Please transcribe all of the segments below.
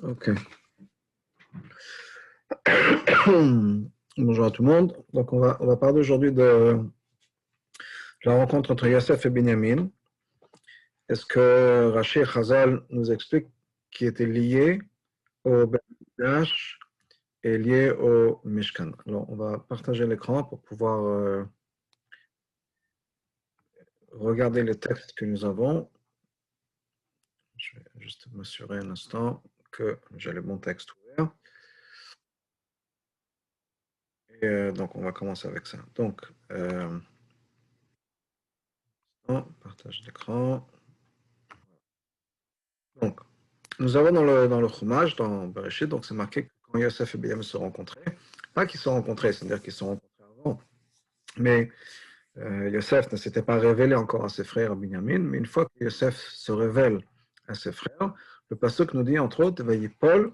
Ok. Bonjour à tout le monde. Donc, on va parler aujourd'hui de la rencontre entre Yosef et Binyamin. Est-ce que Rashi et Chazal nous expliquent qui était lié au Beth Mikdash et lié au Mishkan? Alors, on va partager l'écran pour pouvoir regarder les textes que nous avons. Je vais juste m'assurer un instant que j'ai le bon texte ouvert. Et donc, on va commencer avec ça. Donc, partage d'écran. Donc, nous avons dans le Chumash, dans Bereshit, donc c'est marqué que quand Yosef et Binyamin se rencontraient, pas qu'ils se sont rencontrés, c'est-à-dire qu'ils se sont rencontrés avant, mais Yosef ne s'était pas révélé encore à ses frères Binyamin, mais une fois que Yosef se révèle à ses frères, le pasuk nous dit entre autres, Vayipol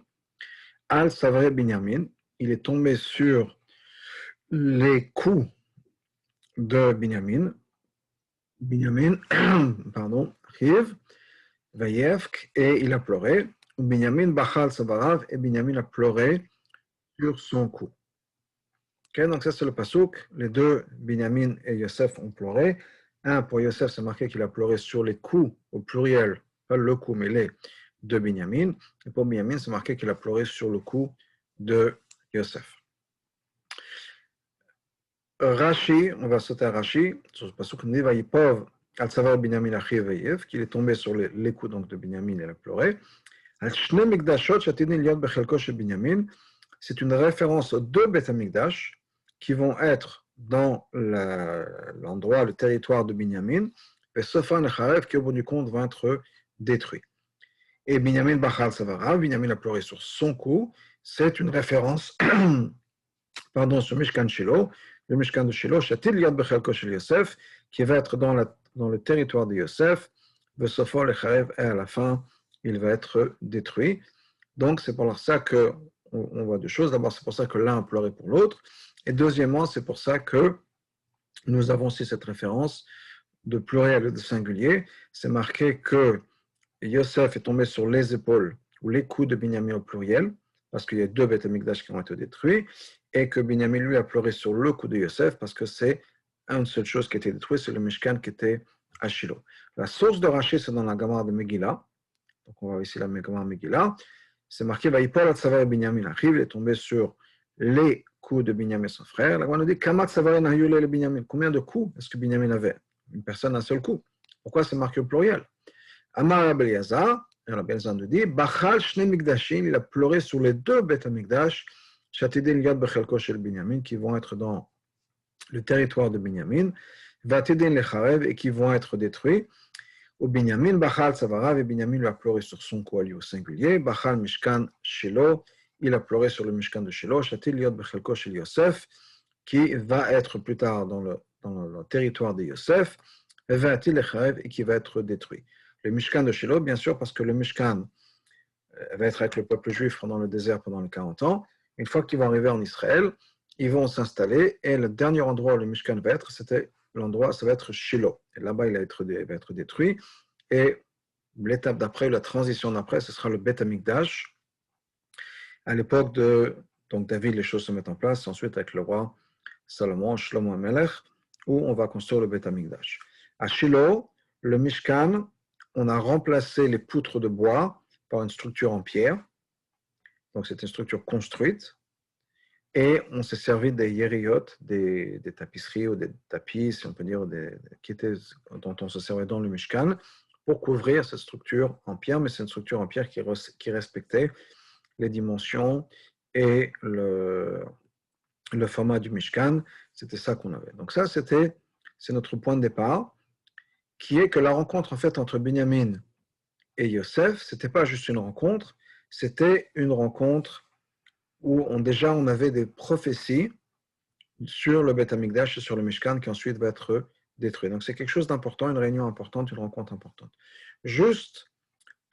al savre Binyamin, il est tombé sur les coups de Binyamin, pardon, Riv, Vayevk, et il a pleuré, Binyamin Bachal Sabarav, et Binyamin a pleuré sur son cou. Okay, donc ça c'est le pasouk. Les deux, Binyamin et Yosef, ont pleuré. Un, pour Yosef, c'est marqué qu'il a pleuré sur les coups, au pluriel, pas le cou, mais les de Binyamin. Et pour Binyamin, c'est marqué qu'il a pleuré sur le cou de Yosef. Rashi, on va sauter à Rashi, sur ce pasouk, on dit Vayipov al savar Binyamin achi vayev, qu'il est tombé sur les coups donc, de Binyamin et il a pleuré. Al shne mikdashot shatidin liot bechelko shel Binyamin, c'est une référence aux deux Beth Amikdash qui vont être dans l'endroit, le territoire de Binyamin, et Sofan et Charev qui au bout du compte vont être détruits. Et Binyamin Bachal Savara, Binyamin a pleuré sur son cou, c'est une référence sur Mishkan Shiloh, le Mishkan de Shiloh, Shatil Yad Bechelko Shel Yosef, qui va être dans le territoire de Yosef, Sofan et Charev, et à la fin, il va être détruit. Donc, c'est pour ça qu'on voit deux choses. D'abord, c'est pour ça que l'un a pleuré pour l'autre. Et deuxièmement, c'est pour ça que nous avons aussi cette référence de pluriel et de singulier. C'est marqué que Yosef est tombé sur les épaules ou les coups de Binyamin au pluriel, parce qu'il y a deux Beth Amikdash qui ont été détruits, et que Binyamin, lui, a pleuré sur le cou de Yosef, parce que c'est une seule chose qui a été détruite, c'est le Mishkan qui était à Shiloh. La source de Rashi, c'est dans la Gemara de Megillah. Donc, on va ici la Gemara Megillah. C'est marqué Vaïpol Atsavar Binyamin arrive, il est tombé sur les coups de Binyamin son frère. Là, on nous dit Kamat Savar le Binyamin. Combien de coups est-ce que Binyamin avait? Une personne, un seul coup. Pourquoi c'est marqué au pluriel? Amar Rabbi Eliezer, Rabbi Eliezer nous dit Bachal Shne Mikdashim, il a pleuré sur les deux Beth Amikdash, Shatidin Yad Bechelko Shel Binyamin, qui vont être dans le territoire de Binyamin, Vatidin Lecharev, et qui vont être détruits. Au Binyamin, Bachal Savarav, et Binyamin lui a pleuré sur son cou au singulier. Bachal Mishkan Shiloh, il a pleuré sur le Mishkan de Shiloh. Shatil Yod Bechelko Shel Yosef, qui va être plus tard dans le territoire de Yosef. Vatil Echarev, et qui va être détruit. Le Mishkan de Shiloh, bien sûr, parce que le Mishkan va être avec le peuple juif pendant le désert pendant les 40 ans. Une fois qu'ils vont arriver en Israël, ils vont s'installer, et le dernier endroit où le Mishkan va être, c'était l'endroit, ça va être Shiloh. Et là-bas, il va être détruit. Et l'étape d'après, la transition d'après, ce sera le Beth Amikdash. À l'époque de donc David, les choses se mettent en place. Ensuite, avec le roi Salomon, Shlomo Amelech, où on va construire le Beth Amikdash. À Shiloh, le Mishkan, on a remplacé les poutres de bois par une structure en pierre. Donc, c'est une structure construite. Et on s'est servi des yériot, des tapisseries ou des tapis, si on peut dire, dont on se servait dans le Mishkan, pour couvrir cette structure en pierre, mais c'est une structure en pierre qui respectait les dimensions et le format du Mishkan. C'était ça qu'on avait. Donc ça, c'est notre point de départ, qui est que la rencontre en fait entre Binyamin et Yosef, c'était pas juste une rencontre, c'était une rencontre où on avait des prophéties sur le Beth Amikdash et sur le Mishkan qui ensuite va être détruit. Donc c'est quelque chose d'important, une réunion importante, une rencontre importante. Juste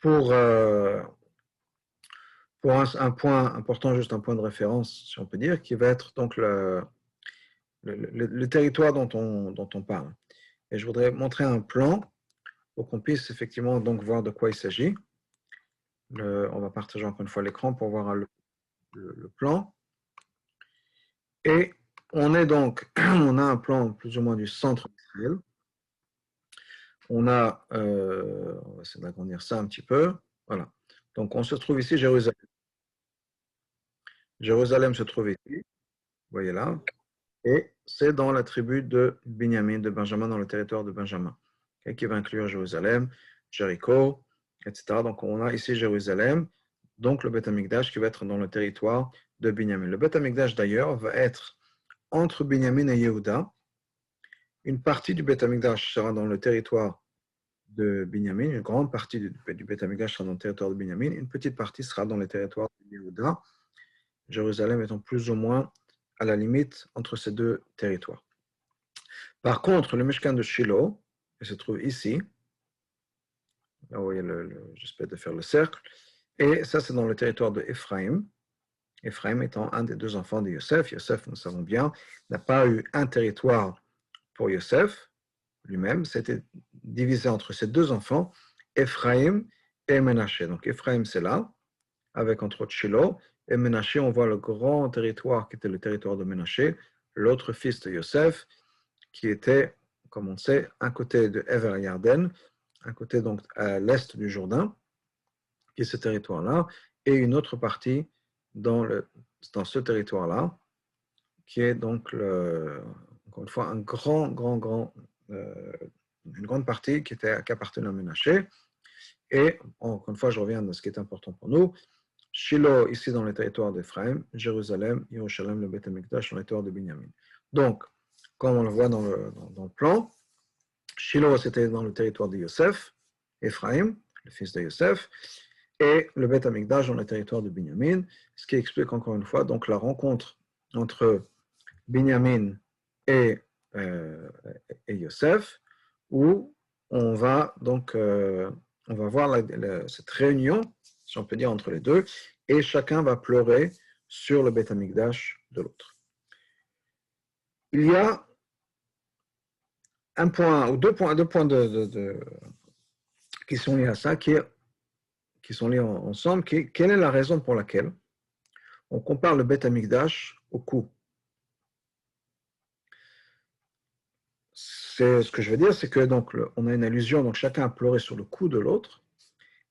pour un point important, juste un point de référence, si on peut dire, qui va être donc le territoire dont on parle. Et je voudrais montrer un plan pour qu'on puisse effectivement donc voir de quoi il s'agit. On va partager encore une fois l'écran pour voir le plan. Et on est donc, on a un plan plus ou moins du centre d'Israël. On va essayer d'agrandir ça un petit peu. Voilà. Donc on se trouve ici, Jérusalem. Jérusalem se trouve ici, vous voyez là. Et c'est dans la tribu de Binyamin, de Benjamin, dans le territoire de Benjamin, qui va inclure Jérusalem, Jéricho, etc. Donc on a ici Jérusalem, donc le Beth Amikdash qui va être dans le territoire de Binyamin. Le Beth Amikdash d'ailleurs va être entre Binyamin et Yehuda. Une partie du Beth Amikdash sera dans le territoire de Binyamin, une grande partie du Beth Amikdash sera dans le territoire de Binyamin, une petite partie sera dans le territoire de Yehuda, Jérusalem étant plus ou moins à la limite entre ces deux territoires. Par contre, le Mishkan de Shiloh, il se trouve ici, là où il y a j'espère de faire le cercle, et ça c'est dans le territoire de Ephraïm. Ephraïm étant un des deux enfants de Yosef. Yosef, nous savons bien, n'a pas eu un territoire pour Yosef lui-même, c'était divisé entre ses deux enfants, Ephraïm et Ménaché. Donc Ephraïm c'est là, avec entre autres Shiloh, et Ménaché, on voit le grand territoire qui était le territoire de Ménaché, l'autre fils de Yosef, qui était, comme on sait, un côté de Ever Yarden, un côté donc à l'est du Jourdain, qui est ce territoire-là, et une autre partie dans ce territoire-là, qui est donc, encore une fois, une grande partie qui appartenait à Ménaché. Et encore une fois, je reviens à ce qui est important pour nous. Shiloh, ici dans le territoire d'Ephraïm, Jérusalem, Yerushalem, le Beth Amikdash, dans le territoire de Binyamin. Donc, comme on le voit dans le plan, Shiloh, c'était dans le territoire de Yosef, Ephraïm, le fils de Yosef, et le Beth Amikdash dans le territoire de Binyamin, ce qui explique encore une fois donc la rencontre entre Binyamin et Yosef, où on va donc on va voir cette réunion, si on peut dire, entre les deux, et chacun va pleurer sur le Beth Amikdash de l'autre. Il y a un point, ou deux points qui sont liés à ça, qui sont liés ensemble. Quelle est la raison pour laquelle on compare le Beth Amikdash au cou? Ce que je veux dire, c'est que donc on a une allusion, donc chacun a pleuré sur le cou de l'autre.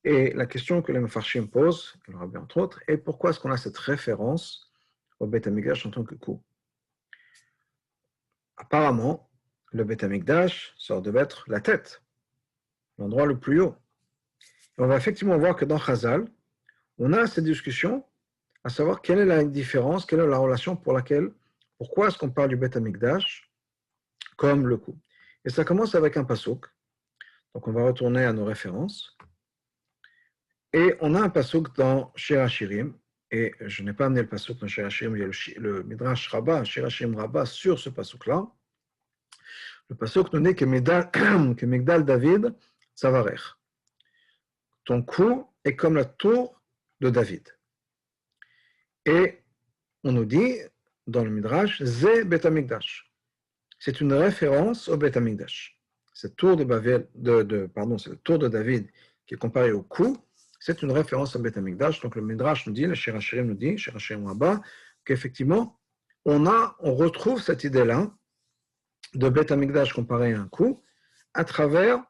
Et la question que les Mefarshim posent, le Rabbi entre autres, est pourquoi est-ce qu'on a cette référence au Beth Amikdash en tant que cou? Apparemment, le Beth Amikdash, ça devait être la tête, l'endroit le plus haut. Et on va effectivement voir que dans Chazal, on a cette discussion à savoir quelle est la différence, quelle est la relation pourquoi est-ce qu'on parle du Beth Amikdash comme le cou. Et ça commence avec un pasuk. Donc on va retourner à nos références. Et on a un pasuk dans Shir Hashirim, et je n'ai pas amené le pasuk dans Shir Hashirim, il y a le Midrash Rabbah, Shir Hashirim Rabbah sur ce pasuk-là. Le pasuk nous dit que Migdal David Tzavarech. Ton cou est comme la tour de David. Et on nous dit dans le Midrash, Ze Bet Amikdash. C'est une référence au Bet Amikdash. Cette tour c'est la tour de David qui est comparée au cou. C'est une référence au Bet Amikdash. Donc le Midrash nous dit, le Shir Hashirim nous dit, Shir Hashirim Rabbah, qu'effectivement, on retrouve cette idée-là de Bet Amikdash comparé à un cou à travers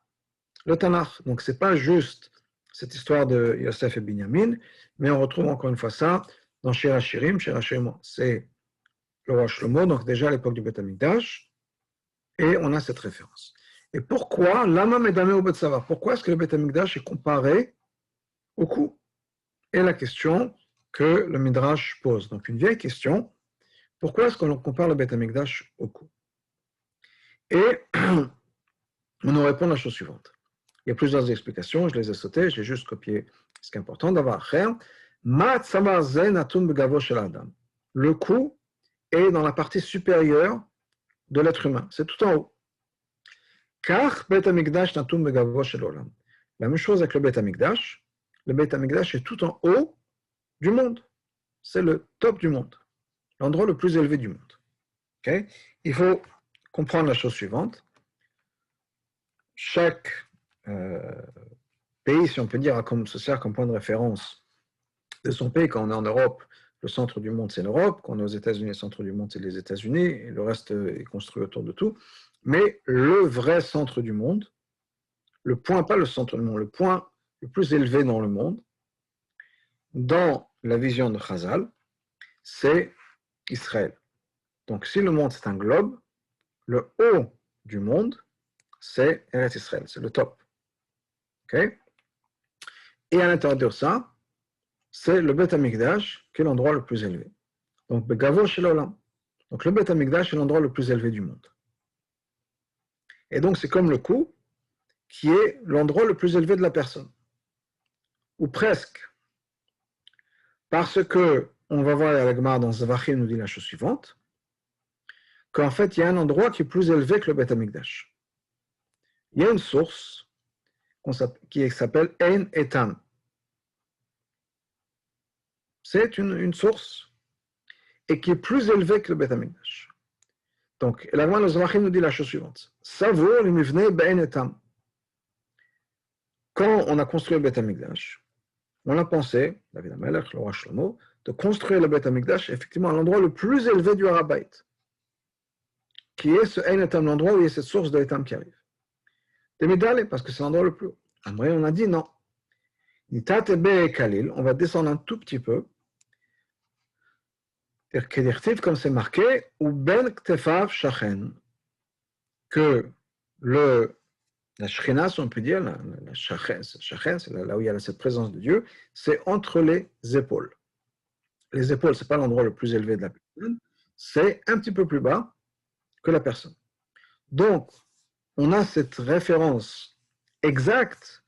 le Tanakh. Donc c'est pas juste cette histoire de Yosef et Binyamin, mais on retrouve encore une fois ça dans Shir Hashirim. Shir Hashirim, c'est le roi Shlomo, donc déjà à l'époque du Bet Amikdash, et on a cette référence. Et pourquoi Lama Medame au Betsavar? Pourquoi est-ce que le Bet Amikdash est comparé au cou? Et la question que le Midrash pose. Donc une vieille question. Pourquoi est-ce qu'on compare le Bet Amikdash au cou? Et on nous répond la chose suivante. Il y a plusieurs explications, je les ai sautées, j'ai juste copié ce qui est important d'avoir à faire. Le cou est dans la partie supérieure de l'être humain, c'est tout en haut. Car Bet Amikdash natum begavo shel olam. La même chose avec le Bet Amikdash. Le Bet Amikdash est tout en haut du monde. C'est le top du monde, l'endroit le plus élevé du monde. Okay? Il faut comprendre la chose suivante. Chaque pays, si on peut dire, se sert comme point de référence de son pays. Quand on est en Europe, le centre du monde, c'est l'Europe. Quand on est aux États-Unis, le centre du monde, c'est les États-Unis. Et le reste est construit autour de tout. Mais le vrai centre du monde, le point, pas le centre du monde, le point le plus élevé dans le monde, dans la vision de Chazal, c'est Israël. Donc, si le monde, c'est un globe, le haut du monde, c'est Eretz Israël, c'est le top. Okay? Et à l'intérieur de ça, c'est le Beth Amikdash, qui est l'endroit le plus élevé. Donc, Begavo chez l'Olam. Donc, le Beth Amikdash est l'endroit le plus élevé du monde. Et donc, c'est comme le cou, qui est l'endroit le plus élevé de la personne. Ou presque. Parce que, on va voir la Gemara dans Zavachim nous dit la chose suivante, qu'en fait, il y a un endroit qui est plus élevé que le Beth Amikdash. Il y a une source qui s'appelle Ein Etam. C'est une source et qui est plus élevée que le Beth Amikdash. Donc, la Gemara dans Zavachim nous dit la chose suivante. Savour le mivnei be'Ein Etam. Quand on a construit le Beth Amikdash, on a pensé, David HaMelech, le roi Shlomo, de construire le Beth Amikdash effectivement à l'endroit le plus élevé du Harabait, qui est ce Ein Etam, l'endroit où il y a cette source de Etam qui arrive. Temidale, parce que c'est l'endroit le plus haut. Après, on a dit non. Nitate be Kalil, on va descendre un tout petit peu. Comme c'est marqué, ou ben ktefav shachen, que la Shekhinah, si on peut dire, la shachen, c'est là où il y a cette présence de Dieu, c'est entre les épaules. Les épaules, ce n'est pas l'endroit le plus élevé de la personne, c'est un petit peu plus bas que la personne. Donc, on a cette référence exacte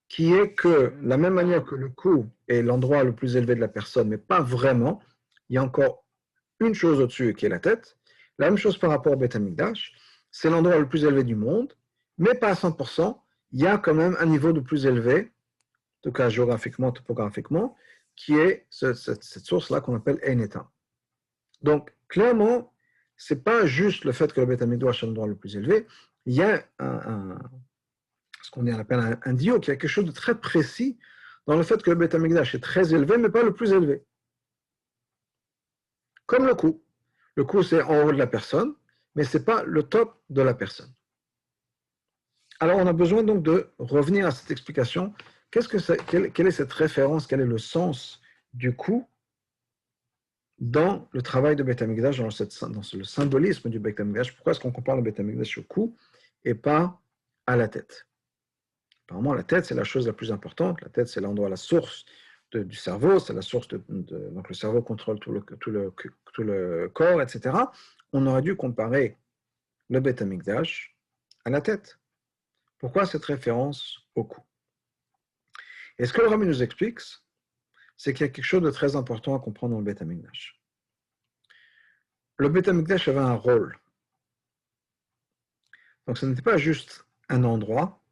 qui est que, de la même manière que le cou est l'endroit le plus élevé de la personne, mais pas vraiment, il y a encore une chose au-dessus qui est la tête. La même chose par rapport au Beth Amikdash, c'est l'endroit le plus élevé du monde, mais pas à 100%, il y a quand même un niveau de plus élevé, en tout cas géographiquement, topographiquement, qui est cette source-là qu'on appelle Ein Etam. Donc, clairement, ce n'est pas juste le fait que le Beth Amikdash est l'endroit le plus élevé, il y a ce qu'on appelle un dio, qui a quelque chose de très précis dans le fait que le Beth Amikdash est très élevé, mais pas le plus élevé. Comme le cou. Le cou, c'est en haut de la personne, mais ce n'est pas le top de la personne. Alors, on a besoin donc de revenir à cette explication. Quelle est cette référence, quel est le sens du cou dans le travail de Beth Amikdash, dans le symbolisme du Beth Amikdash? Pourquoi est-ce qu'on compare le Beth Amikdash au cou et pas à la tête? Apparemment, la tête, c'est la chose la plus importante. La tête, c'est l'endroit, la source du cerveau, c'est la source donc le cerveau contrôle tout le corps, etc. On aurait dû comparer le Beth Amikdash à la tête. Pourquoi cette référence au cou? Et ce que le Rabbi nous explique, c'est qu'il y a quelque chose de très important à comprendre dans le Beth Amikdash. Le Beth Amikdash avait un rôle. Donc ce n'était pas juste un endroit,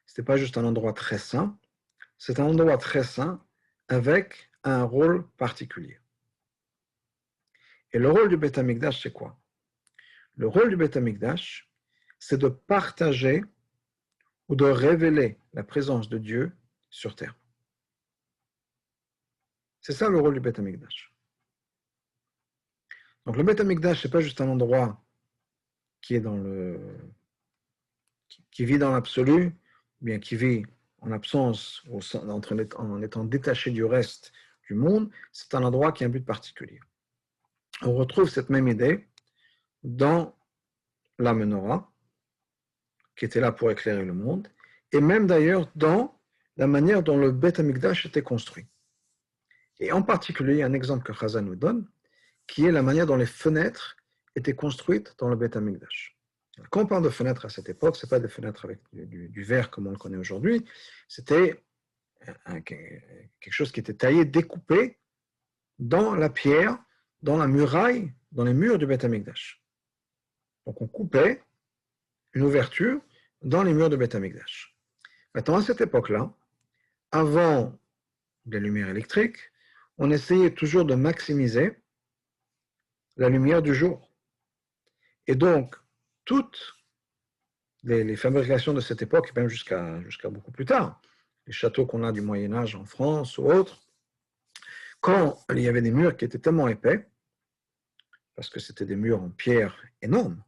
ce n'était pas juste un endroit très saint, c'est un endroit très saint avec un rôle particulier. Et le rôle du Beth Amikdash, c'est quoi? Le rôle du Beth Amikdash, c'est de partager ou de révéler la présence de Dieu sur terre. C'est ça le rôle du Beth Amikdash. Donc le Beth Amikdash, ce n'est pas juste un endroit qui est qui vit dans l'absolu, bien qui vit en absence, en étant détaché du reste du monde, c'est un endroit qui a un but particulier. On retrouve cette même idée dans la menorah, qui était là pour éclairer le monde, et même d'ailleurs dans la manière dont le Beth Amikdash était construit. Et en particulier, un exemple que Chazal nous donne, qui est la manière dont les fenêtres étaient construites dans le Beth Amikdash. Quand on parle de fenêtres à cette époque, ce n'est pas des fenêtres avec du verre comme on le connaît aujourd'hui, c'était quelque chose qui était taillé, découpé dans la pierre, dans la muraille, dans les murs du Beth Amikdash. Donc on coupait une ouverture dans les murs du Beth Amikdash. Maintenant, à cette époque-là, avant les lumières électriques, on essayait toujours de maximiser la lumière du jour. Et donc, toutes les fabrications de cette époque, et même jusqu'à beaucoup plus tard, les châteaux qu'on a du Moyen-Âge en France ou autres, quand il y avait des murs qui étaient tellement épais, parce que c'était des murs en pierre énormes,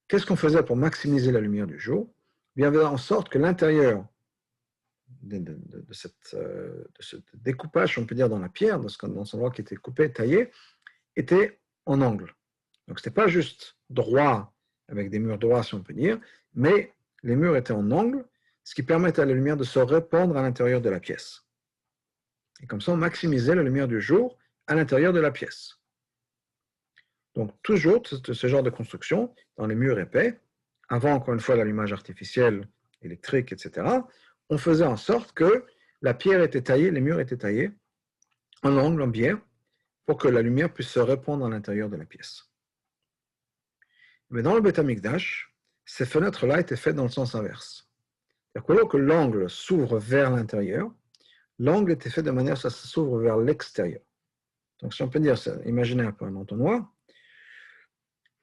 qu'est-ce qu'on faisait pour maximiser la lumière du jour? Bien, on faisait en sorte que l'intérieur de ce découpage, on peut dire, dans la pierre, dans cet endroit qui était coupé, taillé, était en angle. Donc, ce n'était pas juste droit, avec des murs droits, si on peut dire, mais les murs étaient en angle, ce qui permettait à la lumière de se répandre à l'intérieur de la pièce. Et comme ça, on maximisait la lumière du jour à l'intérieur de la pièce. Donc, toujours, ce genre de construction, dans les murs épais, avant, encore une fois, l'allumage artificiel, électrique, etc., on faisait en sorte que la pierre était taillée, les murs étaient taillés en angle, en biais, pour que la lumière puisse se répandre à l'intérieur de la pièce. Mais dans le Beth Amikdash, ces fenêtres-là étaient faites dans le sens inverse. C'est-à-dire que l'angle s'ouvre vers l'intérieur, l'angle était fait de manière à ce que ça s'ouvre vers l'extérieur. Donc, si on peut dire ça, imaginez un peu un entonnoir.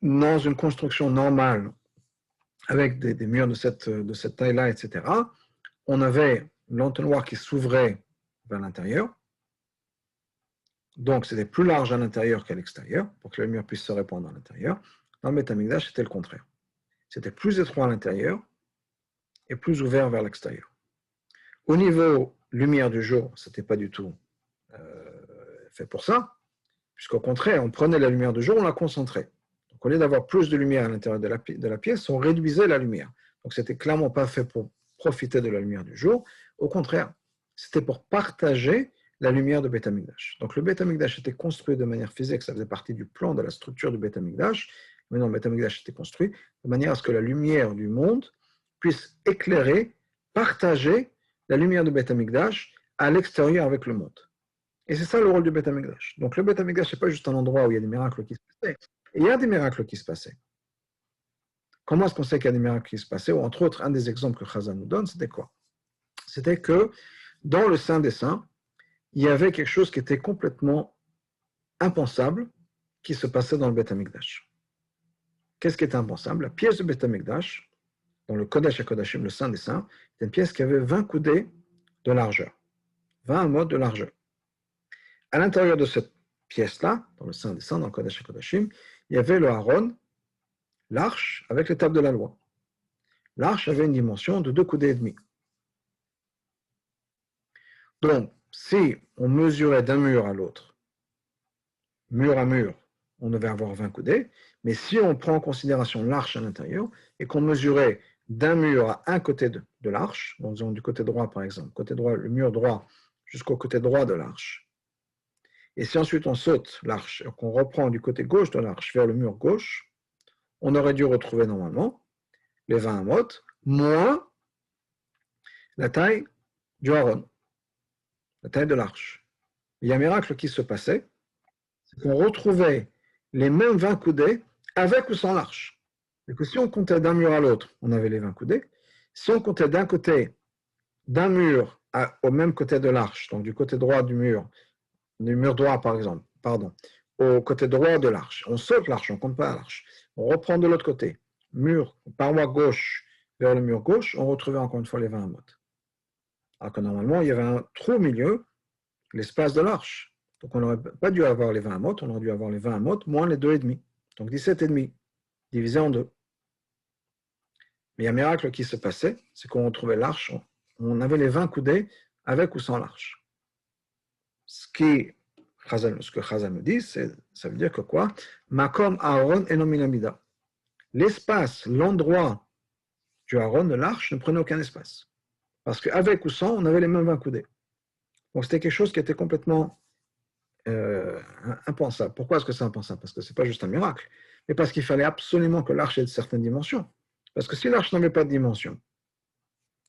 Dans une construction normale, avec des murs de cette taille-là, etc., on avait l'entonnoir qui s'ouvrait vers l'intérieur. Donc, c'était plus large à l'intérieur qu'à l'extérieur, pour que la lumière puisse se répandre à l'intérieur. Dans le Beth Amikdash, c'était le contraire. C'était plus étroit à l'intérieur et plus ouvert vers l'extérieur. Au niveau lumière du jour, ce n'était pas du tout fait pour ça, puisqu'au contraire, on prenait la lumière du jour, on la concentrait. Donc, au lieu d'avoir plus de lumière à l'intérieur de la pièce, on réduisait la lumière. Donc, c'était clairement pas fait pour profiter de la lumière du jour. Au contraire, c'était pour partager la lumière de Beth Amikdash. Donc, le Beth Amikdash était construit de manière physique, ça faisait partie du plan de la structure du Beth Amikdash. Maintenant, le Beth Amikdash était construit de manière à ce que la lumière du monde puisse éclairer, partager la lumière de Beth Amikdash à l'extérieur avec le monde. Et c'est ça le rôle du Beth Amikdash. Donc le Beth Amikdash, ce n'est pas juste un endroit où il y a des miracles qui se passaient. Et il y a des miracles qui se passaient. Comment est-ce qu'on sait qu'il y a des miracles qui se passaient? Ou entre autres, un des exemples que Chazal nous donne, c'était quoi? C'était que dans le Saint des Saints, il y avait quelque chose qui était complètement impensable qui se passait dans le Beth Amikdash. Qu'est-ce qui est impensable? La pièce du Beth Amikdash, dans le Kodesh HaKodashim, le Saint des Saints, c'est une pièce qui avait 20 coudées de largeur, 20 amotes de largeur. À l'intérieur de cette pièce-là, dans le Saint des Saints, dans le Kodesh HaKodashim, il y avait le Aaron, l'arche, avec les tables de la loi. L'arche avait une dimension de 2 coudées et demi. Donc, si on mesurait d'un mur à l'autre, mur à mur, on devait avoir 20 coudées, mais si on prend en considération l'arche à l'intérieur et qu'on mesurait d'un mur à un côté de l'arche, disons du côté droit par exemple, côté droit, le mur droit jusqu'au côté droit de l'arche, et si ensuite on saute l'arche et qu'on reprend du côté gauche de l'arche vers le mur gauche, on aurait dû retrouver normalement les 20 amotes moins la taille du Aaron, la taille de l'arche. Il y a un miracle qui se passait, c'est qu'on retrouvait les mêmes 20 coudées avec ou sans l'arche. Et que si on comptait d'un mur à l'autre, on avait les 20 coudées. Si on comptait d'un côté d'un mur au même côté de l'arche, donc du côté droit du mur droit par exemple, au côté droit de l'arche, on saute l'arche, on ne compte pas l'arche, on reprend de l'autre côté, mur, paroi gauche vers le mur gauche, on retrouvait encore une fois les 20 amotes. Alors que normalement, il y avait un trou au milieu, l'espace de l'arche. Donc on n'aurait pas dû avoir les 20 amotes, on aurait dû avoir les 20 amotes moins les 2,5. Donc 17,5, divisé en 2. Mais il y a un miracle qui se passait, c'est qu'on retrouvait l'arche, on avait les 20 coudées avec ou sans l'arche. Ce que Chazal nous dit, ça veut dire que quoi? Makom Aaron enominamida. L'espace, l'endroit du Aaron, de l'arche, ne prenait aucun espace. Parce qu'avec ou sans, on avait les mêmes 20 coudées. Donc c'était quelque chose qui était complètement impensable. Pourquoi est-ce que c'est impensable? Parce que ce n'est pas juste un miracle, mais parce qu'il fallait absolument que l'arche ait de certaines dimensions. Parce que si l'arche n'avait pas de dimension,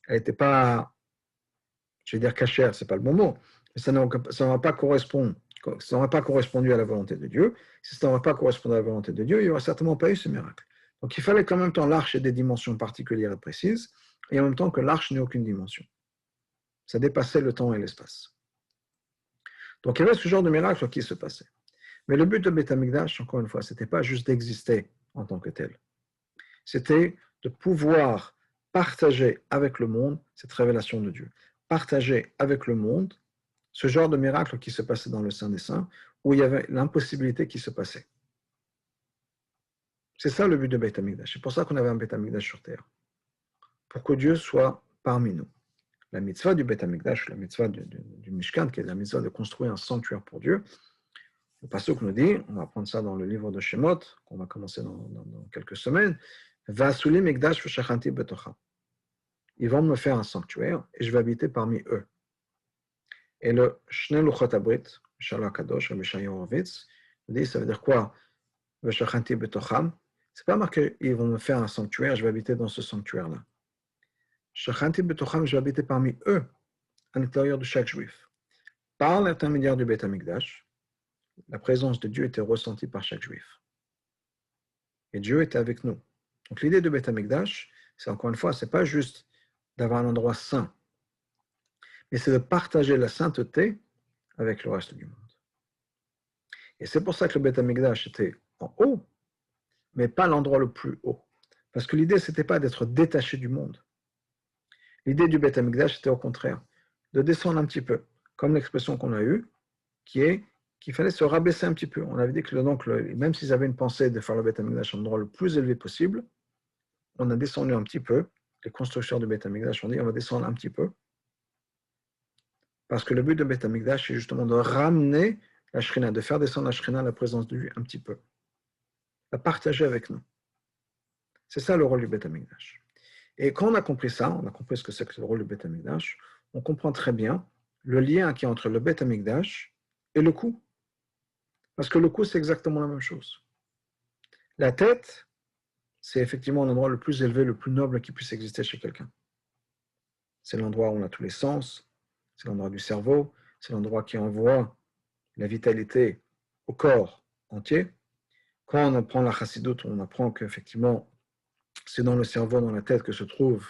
elle n'était pas, je vais dire cachère, ce n'est pas le bon mot, mais ça n'aurait pas correspondu à la volonté de Dieu. Si ça n'aurait pas correspondu à la volonté de Dieu, il n'y aurait certainement pas eu ce miracle. Donc il fallait qu'en même temps l'arche ait des dimensions particulières et précises, et en même temps que l'arche n'ait aucune dimension. Ça dépassait le temps et l'espace. Donc il y avait ce genre de miracle qui se passait. Mais le but de Beth Amikdash, encore une fois, ce n'était pas juste d'exister en tant que tel. C'était de pouvoir partager avec le monde cette révélation de Dieu. partager avec le monde ce genre de miracle qui se passait dans le Saint des Saints, où il y avait l'impossibilité qui se passait. C'est ça le but de Beit HaMikdash. C'est pour ça qu'on avait un Beit HaMikdash sur terre. Pour que Dieu soit parmi nous. La mitzvah du Beit HaMikdash, la mitzvah du Mishkan, qui est la mitzvah de construire un sanctuaire pour Dieu, le pasuk nous dit, on va apprendre ça dans le livre de Shemot, qu'on va commencer dans quelques semaines, Va'asuli mikdash v'shachanti betocha. Ils vont me faire un sanctuaire et je vais habiter parmi eux. Et le Shnei Luchot Abrit, Shalom Kadosh, Rabbi Shai Horowitz, nous dit, ça veut dire quoi? V'shachanti betocham. C'est pas marqué, ils vont me faire un sanctuaire, je vais habiter dans ce sanctuaire-là. Shachanti betocham, je vais habiter parmi eux, à l'intérieur de chaque juif. Par l'intermédiaire du Beit HaMikdash, la présence de Dieu était ressentie par chaque juif. Et Dieu était avec nous. Donc l'idée de Beit HaMikdash, c'est encore une fois, c'est pas juste d'avoir un endroit saint, mais c'est de partager la sainteté avec le reste du monde. Et c'est pour ça que le Beit HaMikdash était en haut, mais pas l'endroit le plus haut. Parce que l'idée, c'était pas d'être détaché du monde. L'idée du Beit HaMikdash, c'était au contraire, de descendre un petit peu, comme l'expression qu'on a eue, qui est qu'il fallait se rabaisser un petit peu. On avait dit que donc, même s'ils avaient une pensée de faire le Beit HaMikdash à l'endroit le plus élevé possible, on a descendu un petit peu. Les constructeurs du Beit HaMikdash ont dit on va descendre un petit peu. Parce que le but de Beit HaMikdash, c'est justement de ramener la Shrina, de faire descendre la Shrina, la présence de Dieu un petit peu. La partager avec nous. C'est ça le rôle du Beit HaMikdash. Et quand on a compris ça, on a compris ce que c'est que le rôle du Beit HaMikdash, on comprend très bien le lien qu'il y a entre le Beit HaMikdash et le cou. Parce que le cou, c'est exactement la même chose. La tête, c'est effectivement l'endroit le plus élevé, le plus noble qui puisse exister chez quelqu'un. C'est l'endroit où on a tous les sens, c'est l'endroit du cerveau, c'est l'endroit qui envoie la vitalité au corps entier. Quand on apprend la chassidoute, on apprend qu'effectivement, c'est dans le cerveau, dans la tête que se trouve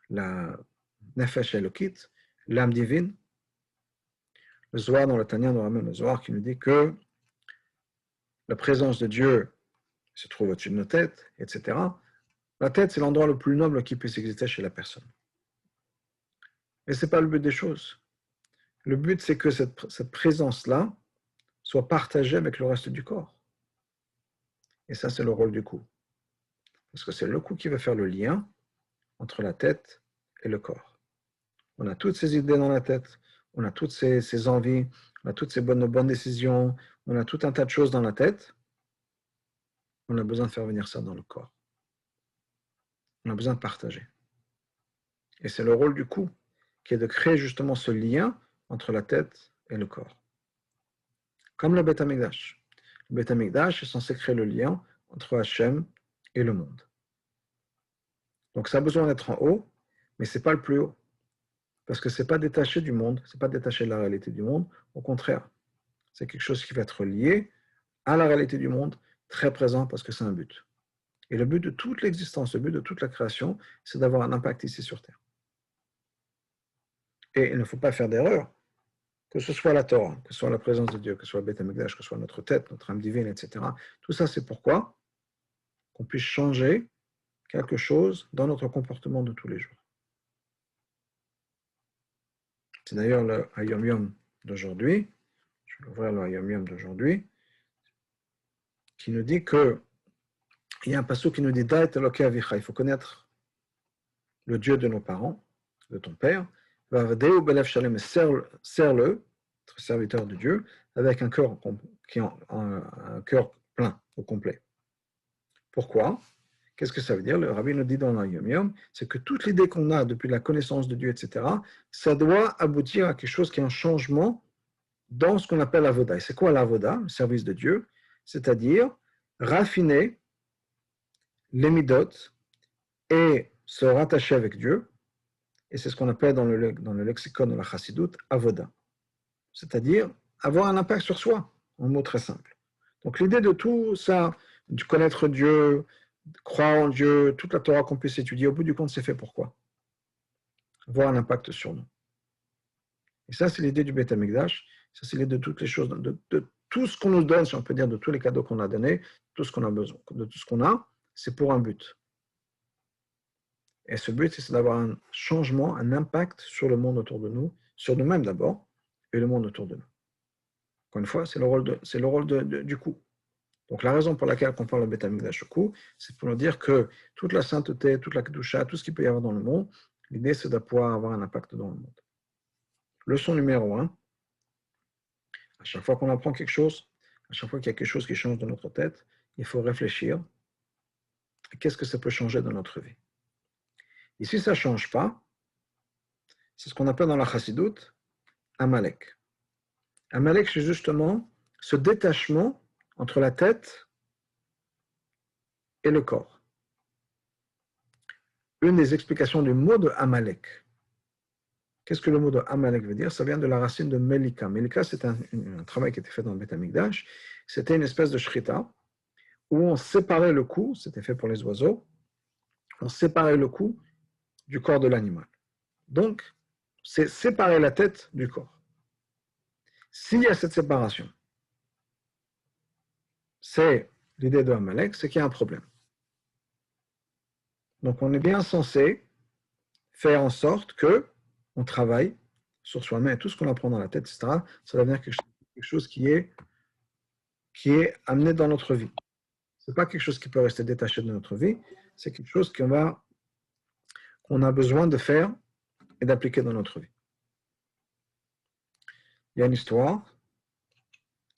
la nefesh elokit, l'âme divine. Le Zohar dans le Tanya, dans le Zohar, qui nous dit que la présence de Dieu se trouve au-dessus de nos têtes, etc. La tête, c'est l'endroit le plus noble qui puisse exister chez la personne. Mais ce n'est pas le but des choses. Le but, c'est que cette présence-là soit partagée avec le reste du corps. Et ça, c'est le rôle du cou. Parce que c'est le cou qui va faire le lien entre la tête et le corps. On a toutes ces idées dans la tête, on a toutes ces envies, on a toutes ces bonnes décisions, on a tout un tas de choses dans la tête. On a besoin de faire venir ça dans le corps. On a besoin de partager. Et c'est le rôle du cou, qui est de créer justement ce lien entre la tête et le corps. Comme le Beit HaMikdash. Le Beit HaMikdash est censé créer le lien entre Hachem et le monde. Donc ça a besoin d'être en haut, mais ce n'est pas le plus haut. Parce que ce n'est pas détaché du monde, ce n'est pas détaché de la réalité du monde. Au contraire, c'est quelque chose qui va être lié à la réalité du monde, très présent parce que c'est un but. Et le but de toute l'existence, le but de toute la création, c'est d'avoir un impact ici sur Terre. Et il ne faut pas faire d'erreur, que ce soit la Torah, que ce soit la présence de Dieu, que ce soit le Beit HaMikdash, que ce soit notre tête, notre âme divine, etc. Tout ça, c'est pourquoi qu'on puisse changer quelque chose dans notre comportement de tous les jours. C'est d'ailleurs le Hayom Yom d'aujourd'hui, je vais ouvrir le Hayom Yom d'aujourd'hui, qui nous dit que il y a un passage qui nous dit Da'et Elokei Avicha, il faut connaître le Dieu de nos parents, de ton père, Va'avdeu belev shalem, et serre-le, être serviteur de Dieu, avec un cœur qui est un cœur plein, au complet. Pourquoi? Qu'est-ce que ça veut dire? Le rabbi nous dit dans le Yom Yom, c'est que toute l'idée qu'on a depuis la connaissance de Dieu, etc., ça doit aboutir à quelque chose qui est un changement dans ce qu'on appelle l'avoda. Et c'est quoi l'avoda, le service de Dieu? C'est-à-dire raffiner les midot et se rattacher avec Dieu. Et c'est ce qu'on appelle dans le lexicon de la chassidoute, avoda. C'est-à-dire avoir un impact sur soi, en mot très simple. Donc l'idée de tout ça, de connaître Dieu, de croire en Dieu, toute la Torah qu'on puisse étudier, au bout du compte, c'est fait pourquoi? Avoir un impact sur nous. Et ça, c'est l'idée du Beit HaMikdash, ça, c'est l'idée de toutes les choses, de tout ce qu'on nous donne, si on peut dire, de tous les cadeaux qu'on a donnés, tout ce qu'on a besoin, de tout ce qu'on a, c'est pour un but. Et ce but, c'est d'avoir un changement, un impact sur le monde autour de nous, sur nous-mêmes d'abord, et le monde autour de nous. Encore une fois, c'est le rôle du coup. Donc la raison pour laquelle on parle de Beth Amikdash au coup, c'est pour nous dire que toute la sainteté, toute la kedusha, tout ce qu'il peut y avoir dans le monde, l'idée c'est de pouvoir avoir un impact dans le monde. Leçon numéro 1, à chaque fois qu'on apprend quelque chose, à chaque fois qu'il y a quelque chose qui change dans notre tête, il faut réfléchir à qu'est-ce que ça peut changer dans notre vie. Et si ça ne change pas, c'est ce qu'on appelle dans la chassidoute Amalek. Amalek, c'est justement ce détachement entre la tête et le corps. Une des explications du mot de Amalek. Qu'est-ce que le mot de Amalek veut dire? Ça vient de la racine de Melika. Melika, c'est un travail qui était fait dans le Beth Amikdash. C'était une espèce de shrita où on séparait le cou, c'était fait pour les oiseaux, on séparait le cou du corps de l'animal. Donc, c'est séparer la tête du corps. S'il y a cette séparation, c'est l'idée de Amalek, c'est qu'il y a un problème. Donc, on est bien censé faire en sorte que on travaille sur soi-même et tout ce qu'on apprend dans la tête, etc., ça va devenir quelque chose qui est amené dans notre vie. Ce n'est pas quelque chose qui peut rester détaché de notre vie, c'est quelque chose qu'on a besoin de faire et d'appliquer dans notre vie. Il y a une histoire,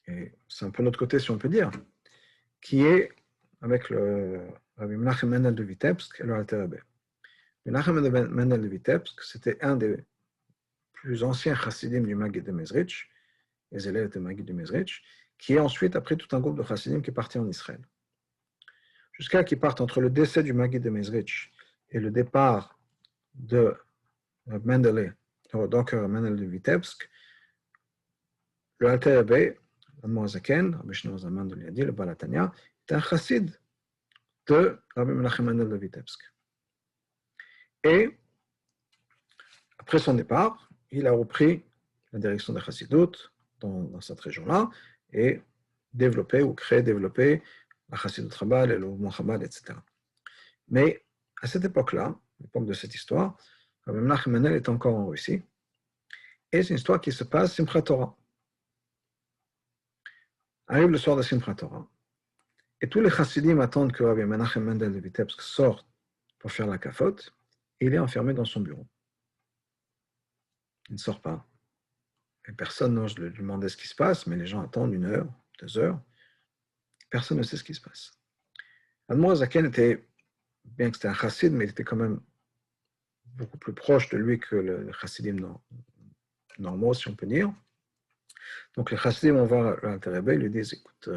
et c'est un peu l'autre côté si on peut dire, qui est avec le Rabbi Menachem Mendel de Vitebsk et le Alter Rebbe. Menachem Mendel de Vitebsk, c'était un des plus anciens chassidim du Maggid de Mezrich, les élèves du Maggid de Mezrich, qui est ensuite, après tout un groupe de chassidim qui est parti en Israël. Jusqu'à qu'ils partent entre le décès du Maggid de Mezrich et le départ de Mendele, donc Mendel de Vitebsk, le Alter Rebbe, l'Admor Zaken, Rabbi Shneur Zalman de Liadi, le Baal HaTanya, est un chassid de Rabbi Menachem Mendel de Vitebsk. Et après son départ, il a repris la direction des chassidout dans cette région-là et développé la chassidout Chabad et le mouvement Chabad, etc. Mais à cette époque-là, l'époque de cette histoire, Rabbi Menachem Mendel est encore en Russie et c'est une histoire qui se passe Simchat Torah. Arrive le soir de Simchat Torah et tous les chassidim attendent que Rabbi Menachem Mendel de Vitebsk sorte pour faire la kafote et il est enfermé dans son bureau. Il ne sort pas. Et personne n'ose lui demander ce qui se passe, mais les gens attendent 1 heure, 2 heures. Personne ne sait ce qui se passe. Admor Zaken était, bien que c'était un chassid, mais il était quand même beaucoup plus proche de lui que le chassidim normaux, si on peut dire. Donc les chassidim vont voir l'Alter Rebbe, ils lui disent, écoute,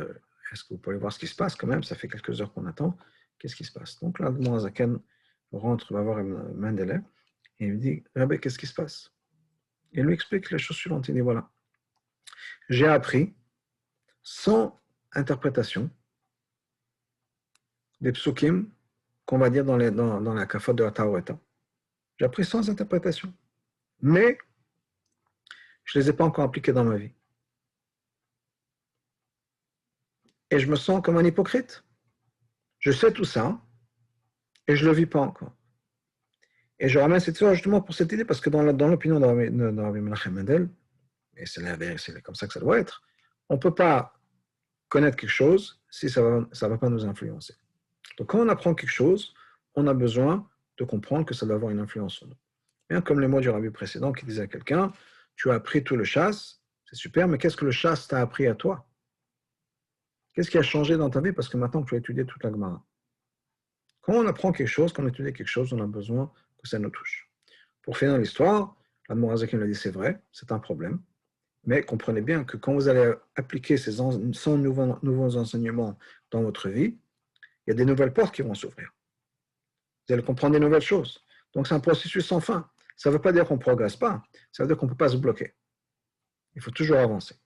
est-ce que vous pouvez voir ce qui se passe quand même? Ça fait quelques heures qu'on attend. Qu'est-ce qui se passe? Donc là, Admor Zaken rentre, va voir Mendele, et il lui dit, Rebbe, qu'est-ce qui se passe? Il lui explique les choses suivantes. Il dit, voilà, j'ai appris, sans interprétation, des psukim qu'on va dire dans la kafot de la Taoreta. J'ai appris sans interprétation. Mais je ne les ai pas encore appliqués dans ma vie. Et je me sens comme un hypocrite. Je sais tout ça et je ne le vis pas encore. Et je ramène cette histoire justement pour cette idée, parce que dans l'opinion de Rabbi Menachem Mendel, et c'est comme ça que ça doit être, on ne peut pas connaître quelque chose si ça ne va pas nous influencer. Donc quand on apprend quelque chose, on a besoin de comprendre que ça doit avoir une influence sur nous. Bien comme les mots du rabbi précédent qui disait à quelqu'un, tu as appris tout le chasse, c'est super, mais qu'est-ce que le chasse t'a appris à toi? Qu'est-ce qui a changé dans ta vie parce que maintenant tu as étudié toute la Gemara? Quand on apprend quelque chose, quand on étudie quelque chose, on a besoin que ça nous touche. Pour finir l'histoire, l'Admor Zaken l'a dit, c'est vrai, c'est un problème, mais comprenez bien que quand vous allez appliquer ces 100 nouveaux enseignements dans votre vie, il y a des nouvelles portes qui vont s'ouvrir. Vous allez comprendre des nouvelles choses. Donc c'est un processus sans fin. Ça ne veut pas dire qu'on ne progresse pas, ça veut dire qu'on ne peut pas se bloquer. Il faut toujours avancer.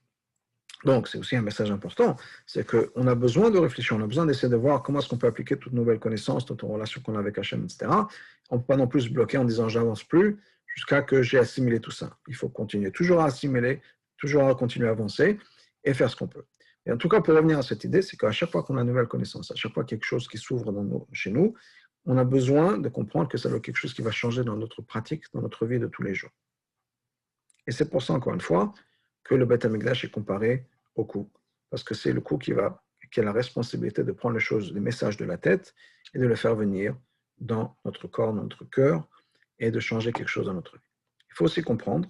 Donc c'est aussi un message important, c'est qu'on a besoin de réfléchir, on a besoin d'essayer de voir comment est-ce qu'on peut appliquer toute nouvelle connaissance, toute relation qu'on a avec Hachem, etc. On ne peut pas non plus se bloquer en disant j'avance plus jusqu'à que j'ai assimilé tout ça. Il faut continuer toujours à assimiler, toujours à continuer à avancer et faire ce qu'on peut. Et en tout cas, pour revenir à cette idée, c'est qu'à chaque fois qu'on a une nouvelle connaissance, à chaque fois quelque chose qui s'ouvre chez nous, on a besoin de comprendre que ça va être quelque chose qui va changer dans notre pratique, dans notre vie de tous les jours. Et c'est pour ça, encore une fois, que le Beth Amikdash est comparé au cou. Parce que c'est le cou qui a la responsabilité de prendre les choses, les messages de la tête et de les faire venir dans notre corps, dans notre cœur, et de changer quelque chose dans notre vie. Il faut aussi comprendre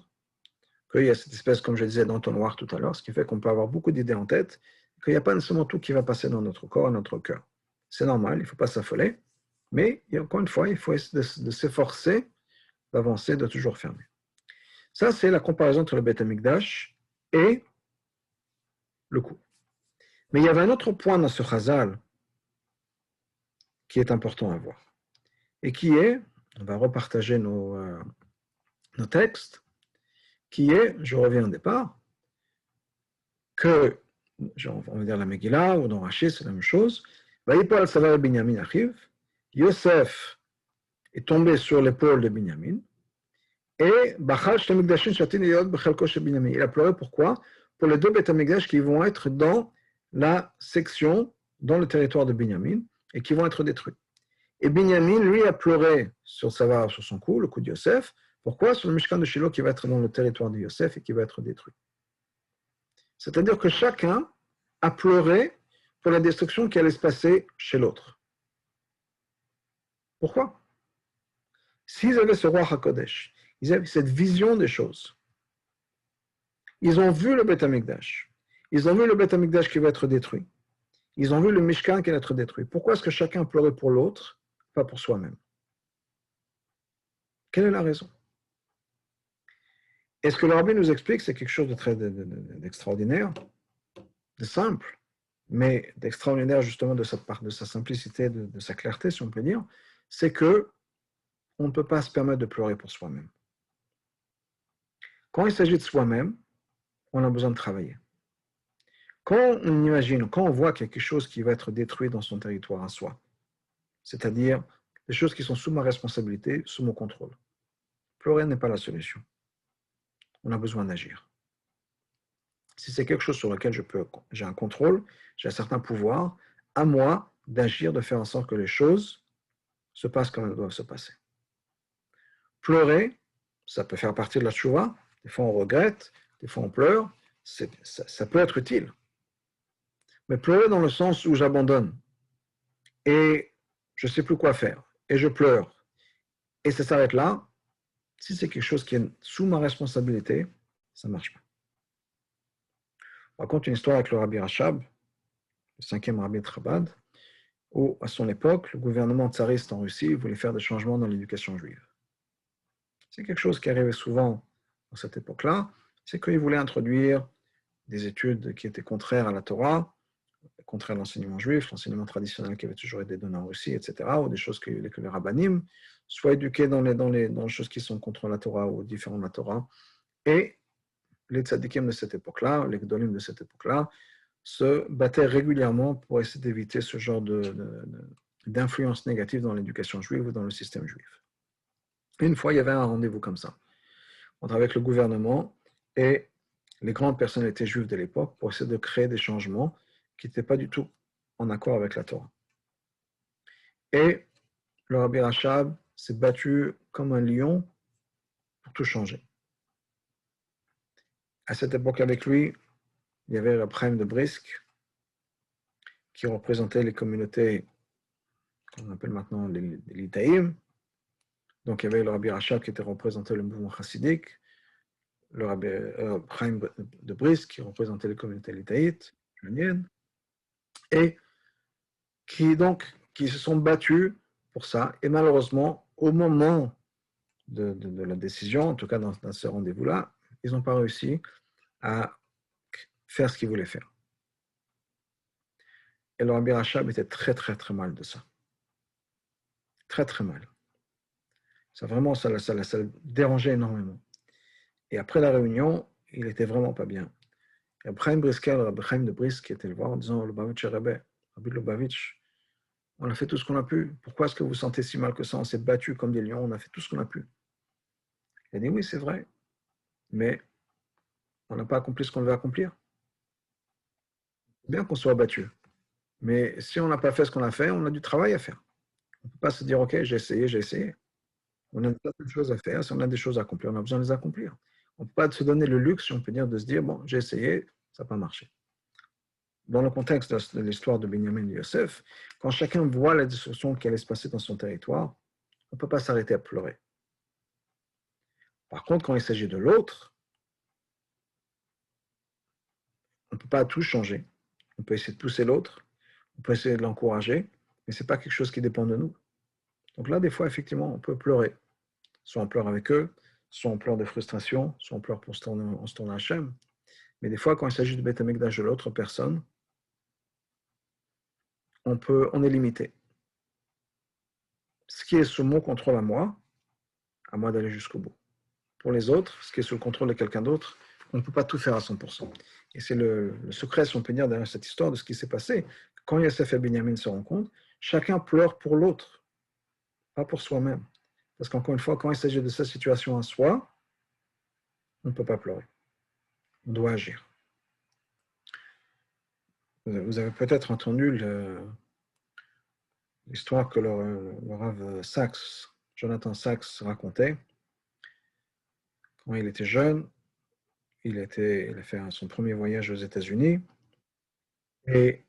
qu'il y a cette espèce, comme je disais, d'entonnoir tout à l'heure, ce qui fait qu'on peut avoir beaucoup d'idées en tête, qu'il n'y a pas nécessairement tout qui va passer dans notre corps et notre cœur. C'est normal, il ne faut pas s'affoler, mais encore une fois, il faut essayer de s'efforcer d'avancer, de toujours fermer. Ça, c'est la comparaison entre le Beth Amikdash et le cou. Mais il y avait un autre point dans ce chazal qui est important à voir. Et qui est, on va repartager nos textes, qui est, je reviens au départ, que, on va dire la Megillah ou dans Rashi, c'est la même chose, Vayipol al-Savar Binyamin Achiv, Yosef est tombé sur l'épaule de Binyamin, et Bachal Shtamikdashin Shatin Yod Bechelko Shel Binyamin. Il a pleuré pourquoi? Pour les deux Beth Amikdash qui vont être dans la section, dans le territoire de Binyamin, et qui vont être détruits. Et Binyamin, lui, a pleuré sur son cou, le cou de Yosef. Pourquoi? Sur le Mishkan de Shiloh qui va être dans le territoire de Yosef et qui va être détruit. C'est-à-dire que chacun a pleuré pour la destruction qui allait se passer chez l'autre. Pourquoi? S'ils avaient ce roi HaKodesh, ils avaient cette vision des choses. Ils ont vu le Beth Amikdash. Ils ont vu le Beth Amikdash qui va être détruit. Ils ont vu le Mishkan qui va être détruit. Pourquoi est-ce que chacun pleurait pour l'autre, pas pour soi-même? Quelle est la raison? Et ce que le Rabbi nous explique, c'est quelque chose de très d'extraordinaire, de simple, mais d'extraordinaire justement de sa simplicité, de sa clarté, si on peut dire, c'est que on ne peut pas se permettre de pleurer pour soi-même. Quand il s'agit de soi-même, on a besoin de travailler. Quand on imagine, quand on voit quelque chose qui va être détruit dans son territoire à soi, c'est-à-dire des choses qui sont sous ma responsabilité, sous mon contrôle, pleurer n'est pas la solution. On a besoin d'agir. Si c'est quelque chose sur lequel j'ai un contrôle, j'ai un certain pouvoir, à moi d'agir, de faire en sorte que les choses se passent comme elles doivent se passer. Pleurer, ça peut faire partie de la tchouva. Des fois on regrette, des fois on pleure, ça peut être utile. Mais pleurer dans le sens où j'abandonne et je ne sais plus quoi faire et je pleure et ça s'arrête là, si c'est quelque chose qui est sous ma responsabilité, ça ne marche pas. On raconte une histoire avec le Rabbi Rachab, le 5e Rabbi de Chabad, où, à son époque, le gouvernement tsariste en Russie voulait faire des changements dans l'éducation juive. C'est quelque chose qui arrivait souvent dans cette époque-là, c'est qu'ils voulaient introduire des études qui étaient contraires à la Torah, contraires à l'enseignement juif, l'enseignement traditionnel qui avait toujours été donné en Russie, etc., ou des choses que les rabbanim soient éduqués dans les choses qui sont contre la Torah ou différentes de la Torah. Et les tzadikim de cette époque-là, les gdolim de cette époque-là, se battaient régulièrement pour essayer d'éviter ce genre d'influence négative dans l'éducation juive ou dans le système juif. Une fois, il y avait un rendez-vous comme ça, avec le gouvernement et les grandes personnalités juives de l'époque pour essayer de créer des changements qui n'étaient pas du tout en accord avec la Torah. Et le Rabbi Rachab s'est battu comme un lion pour tout changer. À cette époque, avec lui, il y avait le Chaim de Brisk, qui représentait les communautés qu'on appelle maintenant les Litaïm. Donc, il y avait le Rabbi Rachab qui était représenté le mouvement chassidique, le Rabbi Chaim de Brisk qui représentait les communautés litaïtes, juliennes, et qui se sont battus pour ça. Et malheureusement, au moment de la décision, en tout cas dans ce rendez-vous-là, ils n'ont pas réussi à faire ce qu'ils voulaient faire. Et le Rabbi Rachab était très, très, très mal de ça. Très, très mal. Ça le dérangeait énormément. Et après la réunion, il n'était vraiment pas bien. Et Rabbi Chaim Briskel, Rabbi Chaim de Brisk, qui était le voir en disant, Lubavitch Rebbe, Rabbi Lubavitch, on a fait tout ce qu'on a pu. Pourquoi est-ce que vous vous sentez si mal que ça? On s'est battu comme des lions, on a fait tout ce qu'on a pu. Il a dit, oui, c'est vrai, mais on n'a pas accompli ce qu'on devait accomplir. C'est bien qu'on soit battu. Mais si on n'a pas fait ce qu'on a fait, on a du travail à faire. On ne peut pas se dire, OK, j'ai essayé, j'ai essayé. On a certaines choses à faire, si on a des choses à accomplir, on a besoin de les accomplir. On ne peut pas se donner le luxe, si on peut dire, de se dire, bon, j'ai essayé, ça n'a pas marché. Dans le contexte de l'histoire de Benjamin et Yosef, quand chacun voit la destruction qui allait se passer dans son territoire, on ne peut pas s'arrêter à pleurer. Par contre, quand il s'agit de l'autre, on ne peut pas tout changer. On peut essayer de pousser l'autre, on peut essayer de l'encourager, mais ce n'est pas quelque chose qui dépend de nous. Donc là, des fois, effectivement, on peut pleurer. Soit on pleure avec eux, soit on pleure de frustration, soit on pleure pour se tourner à Hachem. Mais des fois, quand il s'agit de Beth Amikdash de l'autre personne, on est limité. Ce qui est sous mon contrôle à moi d'aller jusqu'au bout. Pour les autres, ce qui est sous le contrôle de quelqu'un d'autre, on ne peut pas tout faire à 100%. Et c'est le secret, si on peut dire, derrière cette histoire de ce qui s'est passé. Quand Yosef et Binyamin se rencontrent, chacun pleure pour l'autre, pas pour soi-même. Parce qu'encore une fois, quand il s'agit de sa situation à soi, on ne peut pas pleurer. On doit agir. Vous avez peut-être entendu l'histoire que le Rav Sachs, Jonathan Sachs, racontait. Quand il était jeune, il a fait son premier voyage aux États-Unis et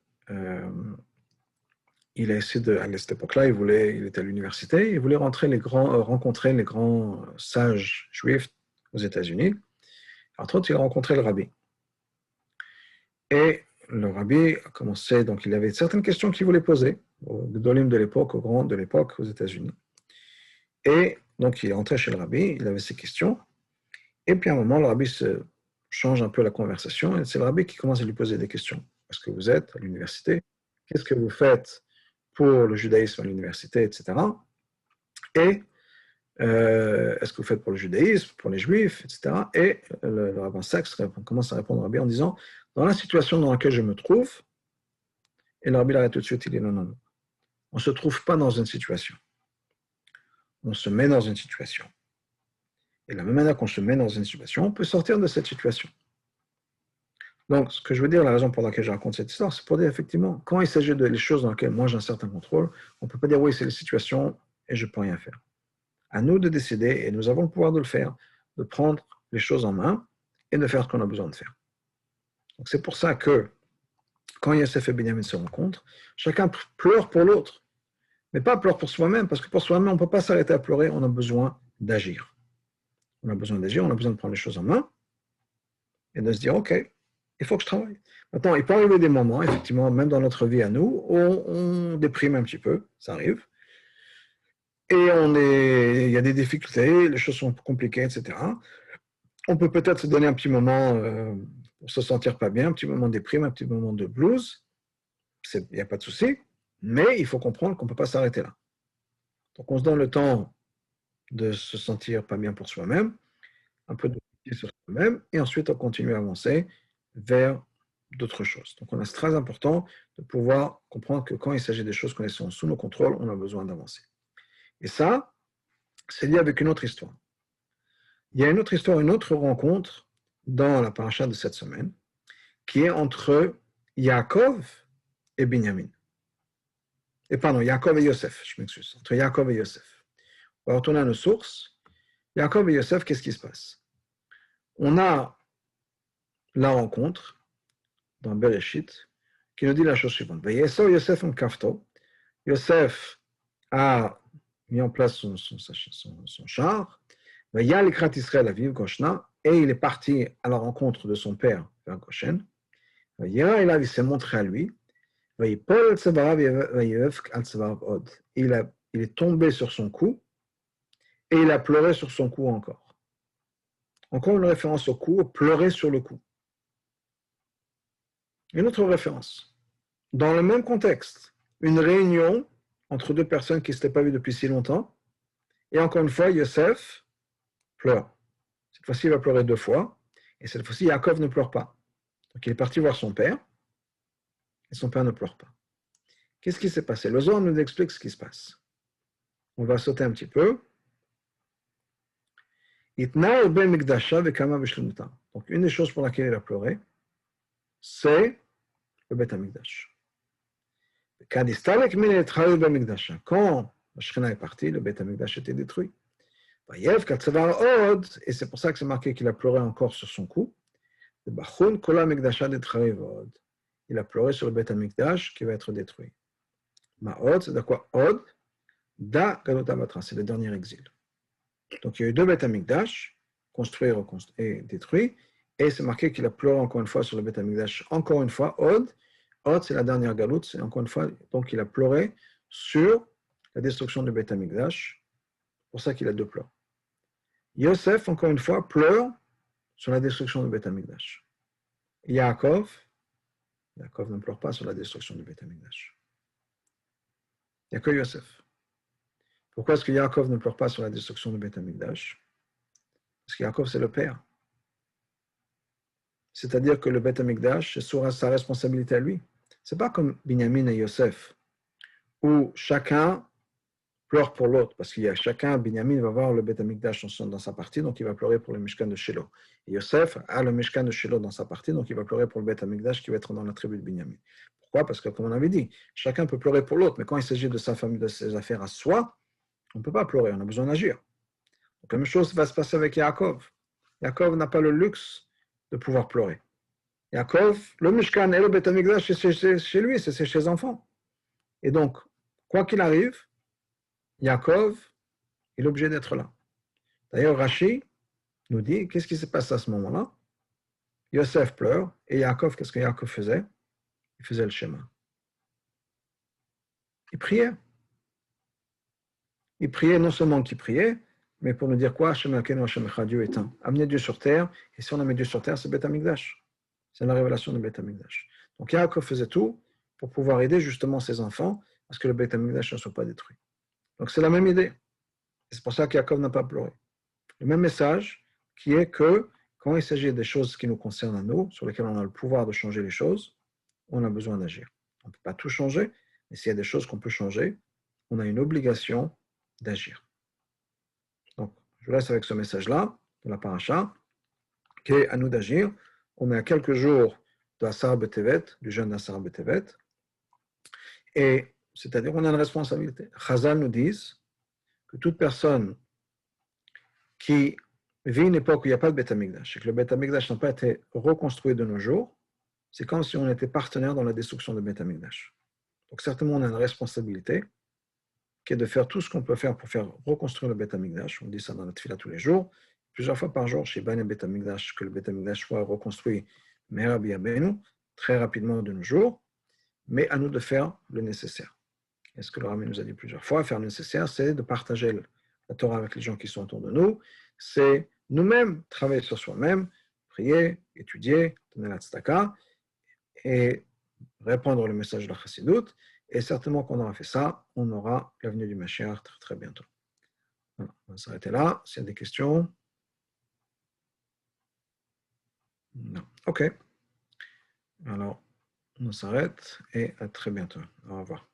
il a essayé à cette époque-là, il était à l'université, il voulait rencontrer les grands sages juifs aux États-Unis. Entre autres, il a rencontré le rabbi. Et le rabbi a commencé, donc il avait certaines questions qu'il voulait poser aux Gdolim de l'époque, aux grands de l'époque aux États-Unis. Et donc il est rentré chez le rabbi, il avait ses questions. Et puis à un moment, le rabbi se change un peu la conversation et c'est le rabbi qui commence à lui poser des questions. Est-ce que vous êtes à l'université? Qu'est-ce que vous faites pour le judaïsme à l'université, etc. Et est-ce que vous faites pour le judaïsme, pour les juifs, etc. Et le rabbin Sachs commence à répondre au rabbi en disant, dans la situation dans laquelle je me trouve, et le rabbi l'arrête tout de suite, il dit non, non, non. On ne se trouve pas dans une situation. On se met dans une situation. Et de la même manière qu'on se met dans une situation, on peut sortir de cette situation. Donc, ce que je veux dire, la raison pour laquelle je raconte cette histoire, c'est pour dire effectivement, quand il s'agit de les choses dans lesquelles moi j'ai un certain contrôle, on ne peut pas dire oui, c'est la situation et je ne peux rien faire. À nous de décider, et nous avons le pouvoir de le faire, de prendre les choses en main et de faire ce qu'on a besoin de faire. Donc, c'est pour ça que quand Yosef et Binyamin se rencontrent, chacun pleure pour l'autre, mais pas pleure pour soi-même, parce que pour soi-même, on ne peut pas s'arrêter à pleurer, on a besoin d'agir. On a besoin d'agir, on a besoin de prendre les choses en main et de se dire, OK, il faut que je travaille. Maintenant, il peut arriver des moments, effectivement, même dans notre vie à nous, où on déprime un petit peu, ça arrive, et il y a des difficultés, les choses sont compliquées, etc. On peut peut-être se donner un petit moment pour se sentir pas bien, un petit moment de déprime, un petit moment de blues, il n'y a pas de souci, mais il faut comprendre qu'on ne peut pas s'arrêter là. Donc on se donne le temps de se sentir pas bien pour soi-même, un peu de pitié sur soi-même, et ensuite on continue à avancer vers d'autres choses. Donc c'est très important de pouvoir comprendre que quand il s'agit des choses qui sont sous nos contrôles, on a besoin d'avancer. Et ça, c'est lié avec une autre histoire. Il y a une autre histoire, une autre rencontre dans la paracha de cette semaine, qui est entre Yaakov et Binyamin. Et pardon, Yaakov et Yosef, je m'excuse, entre Yaakov et Yosef. On va retourner à nos sources. Yaakov et Yosef, qu'est-ce qui se passe? On a la rencontre dans Bereshit qui nous dit la chose suivante. Yosef en Kafto. Yosef a mis en place son char. Yal Krat Israël Aviv Goshna, et il est parti à la rencontre de son père vers Goshen. Il s'est montré à lui. Il est tombé sur son cou et il a pleuré sur son cou encore. Encore une référence au cou, pleurer sur le cou. Une autre référence. Dans le même contexte, une réunion entre deux personnes qui ne s'étaient pas vues depuis si longtemps, et encore une fois, Yosef pleure. Cette fois-ci, il va pleurer 2 fois, et cette fois-ci, Yaakov ne pleure pas. Donc il est parti voir son père, et son père ne pleure pas. Qu'est-ce qui s'est passé? Le Zohar nous explique ce qui se passe. On va sauter un petit peu. Donc une des choses pour laquelle il a pleuré, c'est le Beth Amikdash. Quand La Shekhinah est partie, le Beth Amikdash était détruit. Vayev katsavar od, et c'est pour ça que c'est marqué qu'il a pleuré encore sur son cou. Bachun kol hamikdasha detcharev od. Il a pleuré sur le Beth Amikdash qui va être détruit. Ma'od, c'est de quoi od? Da Galut Abatra, c'est le dernier exil. Donc il y a eu deux Beth Amikdash, construits et détruits, et c'est marqué qu'il a pleuré encore une fois sur le Beth Amikdash. Encore une fois, od. Od, c'est la dernière Galut, c'est encore une fois, donc il a pleuré sur la destruction du Beth Amikdash. C'est pour ça qu'il a deux pleurs. Yosef, encore une fois, pleure sur la destruction du Beth Amikdash. Yaakov ne pleure pas sur la destruction du Beth Amikdash. Il n'y a que Yosef. Pourquoi est-ce que Yaakov ne pleure pas sur la destruction du Beth Amikdash? Parce que Yaakov, c'est le père. C'est-à-dire que le Beth Amikdash, c'est sur sa responsabilité à lui. Ce n'est pas comme Binyamin et Yosef, où chacun pleure pour l'autre, parce qu'il y a chacun, Binyamin va voir le Beth Amikdash dans sa partie, donc il va pleurer pour le Mishkan de Shiloh. Et Yosef a le Mishkan de Shiloh dans sa partie, donc il va pleurer pour le Beth Amikdash qui va être dans la tribu de Binyamin. Pourquoi? Parce que, comme on avait dit, chacun peut pleurer pour l'autre, mais quand il s'agit de sa famille, de ses affaires à soi, on ne peut pas pleurer, on a besoin d'agir. Donc la même chose va se passer avec Yaakov. Yaakov n'a pas le luxe de pouvoir pleurer. Yaakov, le Mishkan et le Beth Amikdash, c'est chez lui, c'est chez ses enfants. Et donc, quoi qu'il arrive, Yaakov, il est obligé d'être là. D'ailleurs, Rashi nous dit, qu'est-ce qui se passe à ce moment-là? Yosef pleure, et Yaakov, qu'est-ce que Yaakov faisait? Il faisait le schéma. Il priait. Il priait non seulement qu'il priait, mais pour nous dire quoi? Dieu est un. Amener Dieu sur terre, et si on met Dieu sur terre, c'est Beth Amikdash. C'est la révélation de Beth Amikdash. Donc Yaakov faisait tout pour pouvoir aider justement ses enfants à ce que le Beth Amikdash ne soit pas détruit. Donc c'est la même idée. Et c'est pour ça qu'Yaakov n'a pas pleuré. Le même message qui est que quand il s'agit des choses qui nous concernent à nous, sur lesquelles on a le pouvoir de changer les choses, on a besoin d'agir. On ne peut pas tout changer, mais s'il y a des choses qu'on peut changer, on a une obligation d'agir. Donc, je vous laisse avec ce message-là, de la paracha, qui est à nous d'agir. On est à quelques jours de Asar B'Tevet, du jeûne d'Asar B'Tevet, et c'est-à-dire qu'on a une responsabilité. Chazal nous disent que toute personne qui vit une époque où il n'y a pas de Beth Amikdash, et que le Beth Amikdash n'a pas été reconstruit de nos jours, c'est comme si on était partenaire dans la destruction de Beth Amikdash. Donc certainement, on a une responsabilité qui est de faire tout ce qu'on peut faire pour faire reconstruire le Beth Amikdash. On dit ça dans la Tfila tous les jours, plusieurs fois par jour chez Bane Beth Amikdash, que le Beth Amikdash soit reconstruit Me'er B'Yabeinu, très rapidement de nos jours, mais à nous de faire le nécessaire. Et ce que le Rami nous a dit plusieurs fois, faire le nécessaire, c'est de partager la Torah avec les gens qui sont autour de nous, c'est nous-mêmes travailler sur soi-même, prier, étudier, donner la tzedaka, et répandre le message de la Chassidoute, et certainement qu'on aura fait ça, on aura l'avenue du Mashiach très, très bientôt. Voilà, on va s'arrêter là. S'il y a des questions? Non. OK. Alors, on s'arrête et à très bientôt. Au revoir.